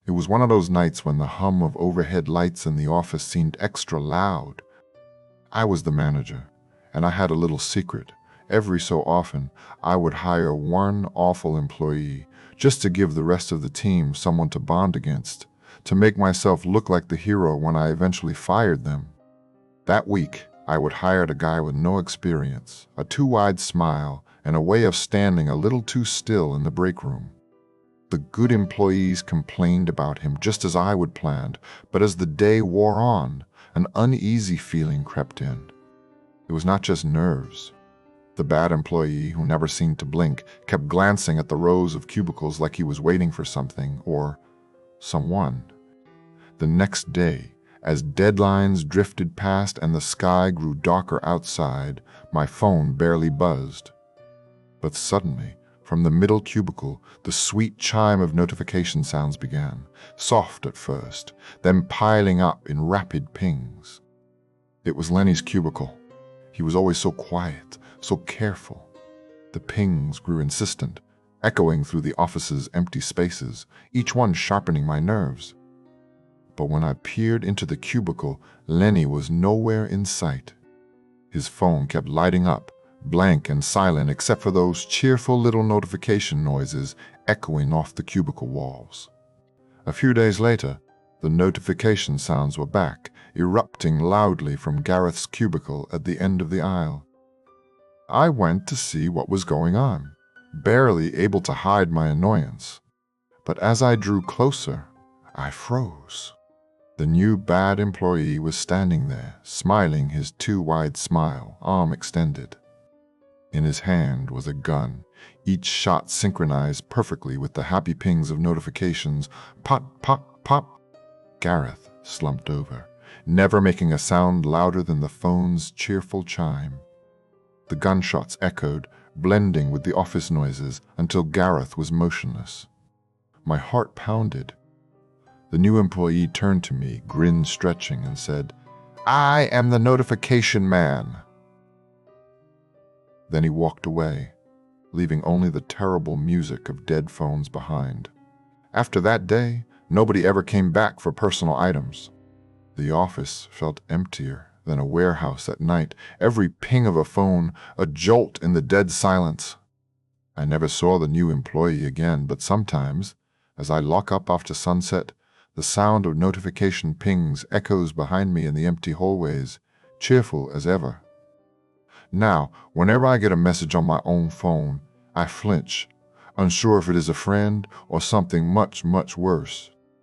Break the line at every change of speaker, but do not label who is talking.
It was one of those nights when the hum of overhead lights in the office seemed extra loud. I was the manager, and I had a little secret. Every so often, I would hire one awful employee just to give the rest of the team someone to bond against, to make myself look like the hero when I eventually fired them. That week, I would hire a guy with no experience, a too wide smile, and a way of standing a little too still in the break room. The good employees complained about him just as I would planned, but as the day wore on, an uneasy feeling crept in. It was not just nerves. The bad employee, who never seemed to blink, kept glancing at the rows of cubicles like he was waiting for something or someone. The next day, as deadlines drifted past and the sky grew darker outside, my phone barely buzzed. But suddenly, from the middle cubicle, the sweet chime of notification sounds began, soft at first, then piling up in rapid pings. It was Lenny's cubicle. He was always so quiet, so careful. The pings grew insistent, echoing through the office's empty spaces, each one sharpening my nerves. But when I peered into the cubicle, Lenny was nowhere in sight. His phone kept lighting up, blank and silent except for those cheerful little notification noises echoing off the cubicle walls. A few days later, the notification sounds were back, erupting loudly from Gareth's cubicle at the end of the aisle. I went to see what was going on, barely able to hide my annoyance. But as I drew closer, I froze. The new bad employee was standing there, smiling his too wide smile, arm extended. In his hand was a gun, each shot synchronized perfectly with the happy pings of notifications. Pop, pop, pop. Gareth slumped over, never making a sound louder than the phone's cheerful chime. The gunshots echoed, blending with the office noises until Gareth was motionless. My heart pounded. The new employee turned to me, grin stretching, and said, "I am the notification man." Then he walked away, leaving only the terrible music of dead phones behind. After that day, nobody ever came back for personal items. The office felt emptier than a warehouse at night, every ping of a phone a jolt in the dead silence. I never saw the new employee again, but sometimes, as I lock up after sunset, the sound of notification pings echoes behind me in the empty hallways, cheerful as ever. Now, whenever I get a message on my own phone, I flinch, unsure if it is a friend or something much, much worse.